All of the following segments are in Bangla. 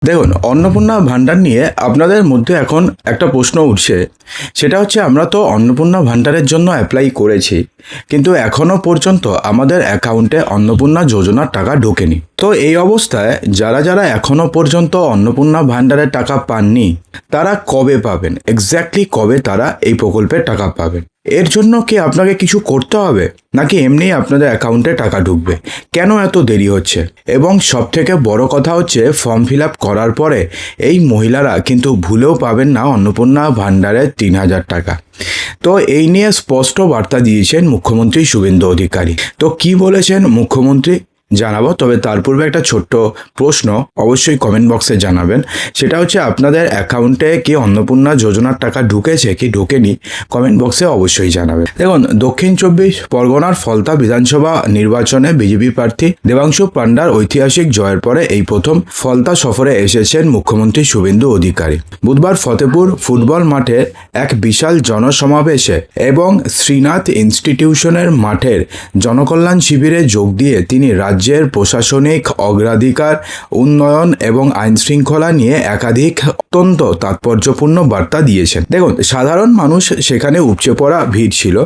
দেখুন, অন্নপূর্ণা ভাণ্ডার নিয়ে আপনাদের মধ্যে এখন একটা প্রশ্ন উঠছে। সেটা হচ্ছে, আমরা তো অন্নপূর্ণা ভাণ্ডারের জন্য অ্যাপ্লাই করেছি, কিন্তু এখনও পর্যন্ত আমাদের অ্যাকাউন্টে অন্নপূর্ণা যোজনার টাকা ঢোকেনি। তো এই অবস্থায় যারা যারা এখনও পর্যন্ত অন্নপূর্ণা ভাণ্ডারের টাকা পাননি, তারা কবে পাবেন, এক্স্যাক্টলি কবে তারা এই প্রকল্পের টাকা পাবেন? এর জন্য কি আপনাকে কিছু করতে হবে, নাকি এমনি আপনাদের অ্যাকাউন্টে টাকা ঢুকবে? কেন এত দেরি হচ্ছে? এবং সবথেকে বড় কথা হচ্ছে, ফর্ম ফিল আপ করার পরে এই মহিলারা কিন্তু ভুলেও পাবেন না অন্নপূর্ণা ভাণ্ডারের 3,000 টাকা। তো এই নিয়ে স্পষ্ট বার্তা দিয়েছেন মুখ্যমন্ত্রী শুভেন্দু অধিকারী। তো কি বলেছেন মুখ্যমন্ত্রী জানাবো, তবে তার পূর্বে একটা ছোট্ট প্রশ্ন অবশ্যই কমেন্ট বক্সে জানাবেন। সেটা হচ্ছে, আপনাদের অ্যাকাউন্টে কি অন্নপূর্ণা যোজনার টাকা ঢুকেছে কি ঢোকেনি, কমেন্ট বক্সে অবশ্যই জানাবেন। দেখুন, দক্ষিণ 24 পরগনার ফলতা বিধানসভা নির্বাচনে বিজেপি প্রার্থী দেবাংশু পাণ্ডার ঐতিহাসিক জয়ের পরে এই প্রথম ফলতা সফরে এসেছেন মুখ্যমন্ত্রী শুভেন্দু অধিকারী। বুধবার ফতেপুর ফুটবল মাঠের এক বিশাল জনসমাবেশে এবং শ্রীনাথ ইনস্টিটিউশনের মাঠের জনকল্যাণ শিবিরে যোগ দিয়ে তিনি রাজ্যের প্রশাসনিক অগ্রাধিকার, উন্নয়ন এবং আইন শৃঙ্খলা নিয়ে একাধিক অত্যন্ত তাৎপর্যপূর্ণ বার্তা দিয়েছেন। দেখুন, সাধারণ মানুষ সেখানে উপচে পড়া ভিড় ছিল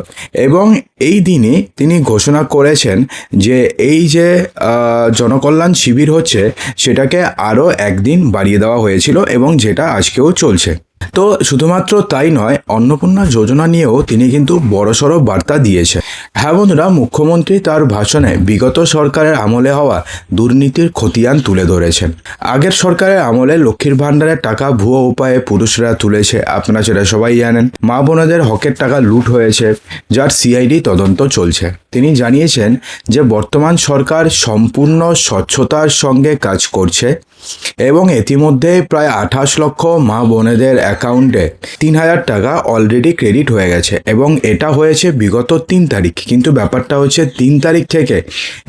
এবং এই দিনে তিনি ঘোষণা করেছেন যে এই যে জনকল্যাণ শিবির হচ্ছে, সেটাকে আরও একদিন বাড়িয়ে দেওয়া হয়েছিল এবং যেটা আজকেও চলছে। তো শুধুমাত্র তাই নয়, অন্নপূর্ণা যোজনা নিয়েও তিনি কিন্তু বড়সড় বার্তা দিয়েছেন। হ্যাঁ বন্ধুরা, মুখ্যমন্ত্রী তার ভাষণে বিগত সরকারের আমলে হওয়া দুর্নীতির খতিয়ান তুলে ধরেছেন। আগের সরকারের আমলে লক্ষ্মীর ভাণ্ডারের টাকা ভুয়ো উপায়ে পুরুষরা তুলেছে, আপনারা সেটা সবাই জানেন। মা বোনেদের হকের টাকা লুট হয়েছে, যার সিআইডি তদন্ত চলছে। তিনি জানিয়েছেন যে বর্তমান সরকার সম্পূর্ণ স্বচ্ছতার সঙ্গে কাজ করছে এবং ইতিমধ্যে প্রায় 28 লক্ষ মা বোনেদের অ্যাকাউন্টে 3,000 টাকা অলরেডি ক্রেডিট হয়ে গেছে এবং এটা হয়েছে বিগত 3 তারিখ। কিন্তু ব্যাপারটা হচ্ছে, 3 তারিখ থেকে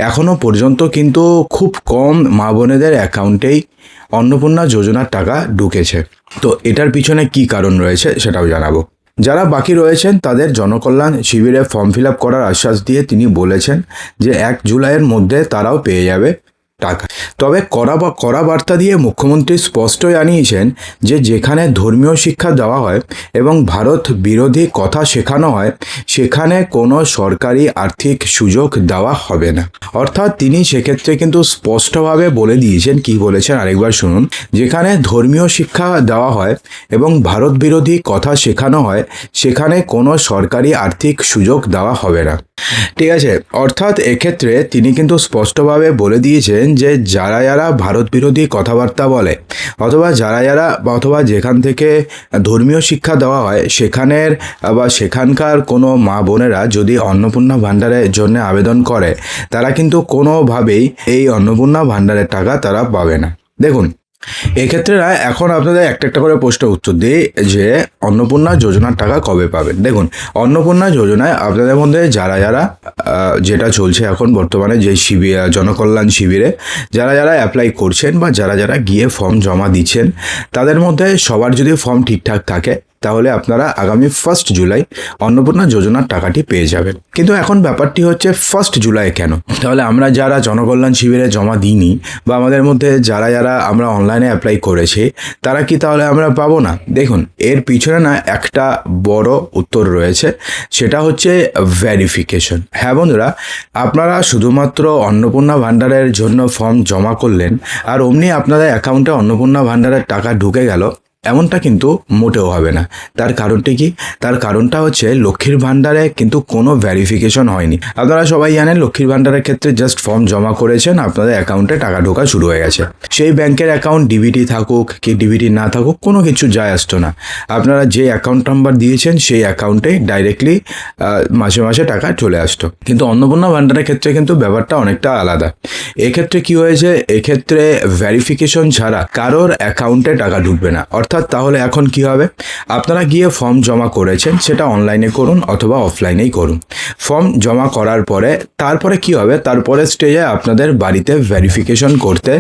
এখনও পর্যন্ত কিন্তু খুব কম মা বোনেদের অ্যাকাউন্টেই অন্নপূর্ণা যোজনার টাকা ঢুকেছে। তো এটার পিছনে কি কারণ রয়েছে সেটাও জানাবো। যারা বাকি রয়েছেন তাদের জনকল্যাণ শিবিরে ফর্ম ফিল আপ করার আশ্বাস দিয়ে তিনি বলেছেন যে 1 জুলাইয়ের মধ্যে তারাও পেয়ে যাবে টাকা। তবে কড়া বার্তা দিয়ে মুখ্যমন্ত্রী স্পষ্ট জানিয়েছেন যে যেখানে ধর্মীয় শিক্ষা দেওয়া হয় এবং ভারত বিরোধী কথা শেখানো হয়, সেখানে কোনো সরকারি আর্থিক সুযোগ দেওয়া হবে না। অর্থাৎ তিনি সেক্ষেত্রে কিন্তু স্পষ্টভাবে বলে দিয়েছেন, কি বলেছেন আরেকবার শুনুন। যেখানে ধর্মীয় শিক্ষা দেওয়া হয় এবং ভারত বিরোধী কথা শেখানো হয়, সেখানে কোনো সরকারি আর্থিক সুযোগ দেওয়া হবে না। ঠিক আছে, অর্থাৎ এক্ষেত্রে তিনি কিন্তু স্পষ্টভাবে বলে দিয়েছেন যে যারা যারা ভারত বিরোধী কথাবার্তা বলে অথবা যেখান থেকে ধর্মীয় শিক্ষা দেওয়া হয়, সেখানের বা সেখানকার কোনো মা বোনেরা যদি অন্নপূর্ণা ভাণ্ডারের জন্য আবেদন করে, তারা কিন্তু কোনোভাবেই এই অন্নপূর্ণা ভাণ্ডারের টাকা তারা পাবে না। দেখুন, এক্ষেত্রে না এখন আপনাদের একটা একটা করে প্রশ্নের উত্তর দিই যে অন্নপূর্ণা যোজনার টাকা কবে পাবেন। দেখুন, অন্নপূর্ণা যোজনায় আপনাদের মধ্যে যারা যারা যেটা চলছে এখন বর্তমানে যে জনকল্যাণ শিবিরে যারা যারা অ্যাপ্লাই করছেন বা যারা যারা গিয়ে ফর্ম জমা দিচ্ছেন, তাদের মধ্যে সবার যদি ফর্ম ঠিকঠাক থাকে, তাহলে আপনারা আগামী 1 জুলাই অন্নপূর্ণা যোজনার টাকাটি পেয়ে যাবেন। কিন্তু এখন ব্যাপারটি হচ্ছে 1 জুলাই কেন? তাহলে আমরা যারা জনকল্যাণ শিবিরে জমা দিইনি বা আমাদের মধ্যে যারা যারা আমরা অনলাইনে অ্যাপ্লাই করেছি, তারা কি তাহলে আমরা পাবো না? দেখুন, এর পিছনে না একটা বড় উত্তর রয়েছে, সেটা হচ্ছে ভেরিফিকেশন। হ্যাঁ বন্ধুরা, আপনারা শুধুমাত্র অন্নপূর্ণা ভাণ্ডারের জন্য ফর্ম জমা করলেন আর অমনি আপনাদের অ্যাকাউন্টে অন্নপূর্ণা ভাণ্ডারের টাকা ঢুকে গেল, এমনটা কিন্তু মোটেও হবে না। তার কারণটি কি? তার কারণটা হচ্ছে, লক্ষ্মীর ভাণ্ডারে কিন্তু কোনো ভেরিফিকেশন হয়নি। আপনারা সবাই জানেন, লক্ষ্মীর ভাণ্ডারের ক্ষেত্রে জাস্ট ফর্ম জমা করেছেন, আপনাদের অ্যাকাউন্টে টাকা ঢোকা শুরু হয়ে গেছে। সেই ব্যাংকের অ্যাকাউন্ট ডিবিটি থাকুক কি ডিবিটি না থাকুক, কোনো কিছু যায় আসতো না। আপনারা যে অ্যাকাউন্ট নাম্বার দিয়েছেন সেই অ্যাকাউন্টে ডাইরেক্টলি মাসে মাসে টাকা চলে আসতো। কিন্তু অন্নপূর্ণা ভাণ্ডারের ক্ষেত্রে কিন্তু ব্যাপারটা অনেকটা আলাদা। এক্ষেত্রে কি হয়েছে, এক্ষেত্রে ভেরিফিকেশন ছাড়া কারোর অ্যাকাউন্টে টাকা ঢুকবে না। অর্থাৎ অর্থাৎ তাহলে এখন কি হবে, আপনারা গিয়ে ফর্ম জমা করেছেন সেটা অনলাইনে করুন অথবা অফলাইনেই করুন। ফর্ম জমা করার পরে তারপরে কি হবে, তারপরে স্টেজে আপনাদের বাড়িতে ভেরিফিকেশন করতে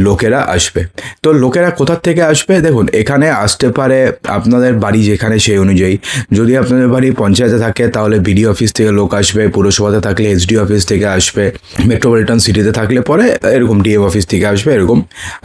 লোকেরা আসবে। তো লোকেরা কোথার থেকে আসবে, দেখুন এখানে আসতে পারে আপনাদের বাড়ি যেখানে সেই অনুযায়ী। যদি আপনাদের বাড়ি পঞ্চায়েতে থাকে তাহলে বিডিও অফিস থেকে লোক আসবে, পুরসভাতে থাকলে এসডি অফিস থেকে আসবে, মেট্রোপলিটন সিটিতে থাকলে পরে এরকম ডিএম অফিস থেকে আসবে, এরকম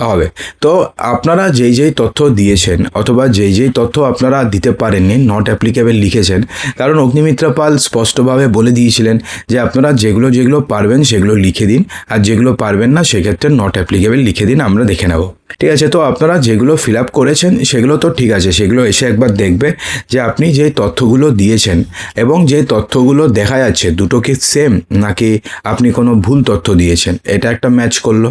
হবে। তো আপনারা যেই যেই তথ্য দিয়েছেন অথবা যেই যেই তথ্য আপনারা দিতে পারেননি, নট অ্যাপ্লিকেবল লিখেছেন, কারণ অগ্নিমিত্রা পাল স্পষ্টভাবে বলে দিয়েছিলেন যে আপনারা যেগুলো যেগুলো পারবেন সেগুলো লিখে দিন, আর যেগুলো পারবেন না সেক্ষেত্রে নট অ্যাপ্লিকেবল লিখে দিন, আমরা দেখে নেব। ঠিক আছে, তো আপনারা যেগুলো ফিল আপ করেছেন সেগুলো তো ঠিক আছে, সেগুলো এসে একবার দেখবে যে আপনি যে তথ্যগুলো দিয়েছেন এবং যে তথ্যগুলো দেখা যাচ্ছে দুটো কি সেম নাকি আপনি কোনো ভুল তথ্য দিয়েছেন, এটা একটা ম্যাচ করলো।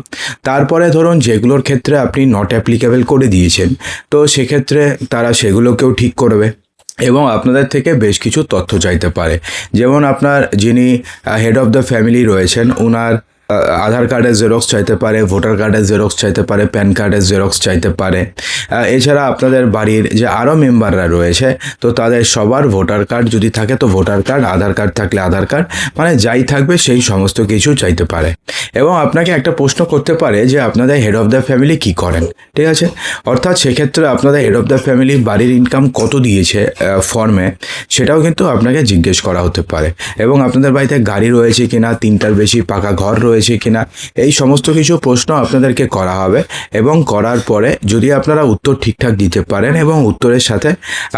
তারপরে ধরুন যেগুলোর ক্ষেত্রে আপনি নট অ্যাপ্লিকেবল করে দিয়েছেন, তো সেক্ষেত্রে তারা সেগুলোকেও ঠিক করবে এবং আপনাদের থেকে বেশ কিছু তথ্য চাইতে পারে। যেমন আপনার যিনি হেড অফ দ্য ফ্যামিলি রয়েছেন ওনার আধার কার্ডের জেরক্স চাইতে পারে, ভোটার কার্ডের জেরক্স চাইতে পারে, প্যান কার্ডের জেরক্স চাইতে পারে। এছাড়া আপনাদের বাড়ির যে আরও মেম্বাররা রয়েছে তো তাদের সবার ভোটার কার্ড যদি থাকে তো ভোটার কার্ড, আধার কার্ড থাকলে আধার কার্ড, মানে যাই থাকবে সেই সমস্ত কিছু চাইতে পারে। এবং আপনাকে একটা প্রশ্ন করতে পারে যে আপনাদের হেড অফ দ্য ফ্যামিলি কী করেন, ঠিক আছে। অর্থাৎ সেক্ষেত্রে আপনাদের হেড অফ দ্য ফ্যামিলি বাড়ির ইনকাম কত দিয়েছে ফর্মে, সেটাও কিন্তু আপনাকে জিজ্ঞেস করা হতে পারে। এবং আপনাদের বাড়িতে গাড়ি রয়েছে কিনা, 3টার বেশি পাকা ঘর রয়েছে কিনা, এই সমস্ত কিছু প্রশ্ন আপনাদেরকে করা হবে। এবং করার পরে যদি আপনারা উত্তর ঠিকঠাক দিতে পারেন এবং উত্তরের সাথে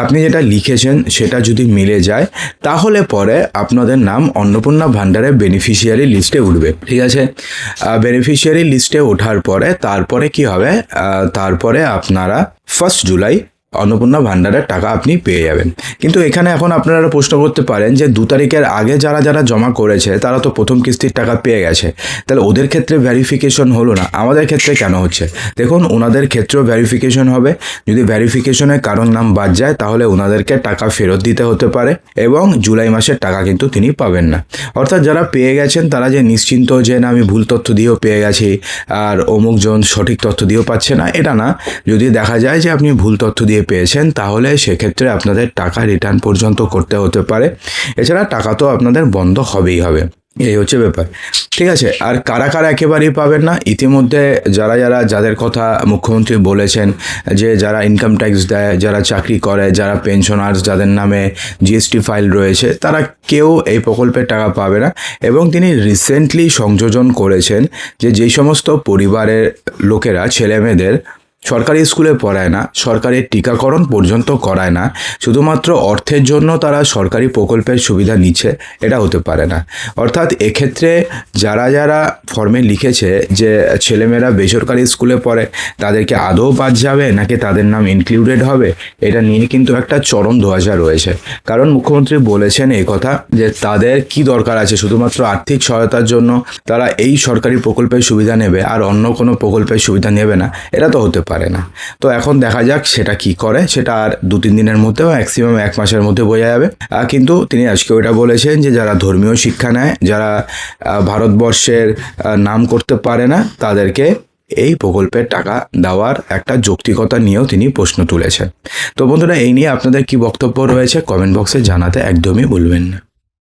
আপনি যেটা লিখেছেন সেটা যদি মিলে যায়, তাহলে পরে আপনাদের নাম অন্নপূর্ণা ভাণ্ডারের বেনিফিশিয়ারি লিস্টে উঠবে। ঠিক আছে, বেনিফিশিয়ারি লিস্টে ওঠার পরে তারপরে কি হবে, তারপরে আপনারা 1 জুলাই অন্নপূর্ণা ভাণ্ডারের টাকা আপনি পেয়ে যাবেন। কিন্তু এখানে এখন আপনারা প্রশ্ন করতে পারেন যে 2 তারিখের আগে যারা যারা জমা করেছে তারা তো প্রথম কিস্তির টাকা পেয়ে গেছে, তাহলে ওদের ক্ষেত্রে ভেরিফিকেশন হলো না, আমাদের ক্ষেত্রে কেন হচ্ছে? দেখুন ওনাদের ক্ষেত্রেও ভেরিফিকেশন হবে, যদি ভেরিফিকেশনের কারণ নাম বাদ যায় তাহলে ওনাদেরকে টাকা ফেরত দিতে হতে পারে এবং জুলাই মাসের টাকা কিন্তু তিনি পাবেন না। অর্থাৎ যারা পেয়ে গেছেন তারা যে নিশ্চিন্ত যে না আমি ভুল তথ্য দিয়েও পেয়ে গেছি আর অমুকজন সঠিক তথ্য দিয়েও পাচ্ছে না, এটা না। যদি দেখা যায় যে আপনি ভুল তথ্য দিয়ে পেয়েছেন তাহলে সেক্ষেত্রে আপনাদের টাকা রিটার্ন পর্যন্ত করতে হতে পারে, এছাড়া টাকা তো আপনাদের বন্ধ হবেই হবে, এই হচ্ছে ব্যাপার। ঠিক আছে, আর কারা কারা একেবারেই পাবেন না, ইতিমধ্যে যারা যারা যাদের কথা মুখ্যমন্ত্রী বলেছেন যে যারা ইনকাম ট্যাক্স দেয়, যারা চাকরি করে, যারা পেনশনার্স, যাদের নামে জিএসটি ফাইল রয়েছে, তারা কেউ এই প্রকল্পের টাকা পাবে না। এবং তিনি রিসেন্টলি সংযোজন করেছেন যে যেই সমস্ত পরিবারের লোকেরা ছেলেমেয়েদের সরকারি স্কুলে পড়ায় না, সরকারি টিকাকরণ পর্যন্ত করায় না, শুধুমাত্র অর্থের জন্য তারা সরকারি প্রকল্পের সুবিধা নিচ্ছে, এটা হতে পারে না। অর্থাৎ এক্ষেত্রে যারা যারা ফর্মে লিখেছে যে ছেলেমেয়েরা বেসরকারি স্কুলে পড়ে তাদেরকে আদৌ বাদ যাবে নাকি তাদের নাম ইনক্লুডেড হবে, এটা নিয়ে কিন্তু একটা চরম ধোঁয়াশা রয়েছে। কারণ মুখ্যমন্ত্রী বলেছেন এই কথা যে তাদের কি দরকার আছে, শুধুমাত্র আর্থিক সহায়তার জন্য তারা এই সরকারি প্রকল্পের সুবিধা নেবে আর অন্য কোনো প্রকল্পের সুবিধা নেবে না, এটা তো হতে পারে না। তো এখন দেখা যাক সেটা কি করে, সেটা আর 2-3 দিনের মধ্যে ম্যাক্সিমাম 1 মাসের মধ্যে বোঝা যাবে। কিন্তু তিনি আজকে ওটা বলেছেন যে যারা ধর্মীয় শিক্ষা নেয়, যারা ভারতবর্ষের নাম করতে পারে না, তাদেরকে এই প্রকল্পের টাকা দেওয়ার একটা যৌক্তিকতা নিয়েও তিনি প্রশ্ন তুলেছেন। তো বন্ধুরা, এই নিয়ে আপনাদের কি বক্তব্য রয়েছে কমেন্ট বক্সে জানাতে একদমই ভুলবেন না।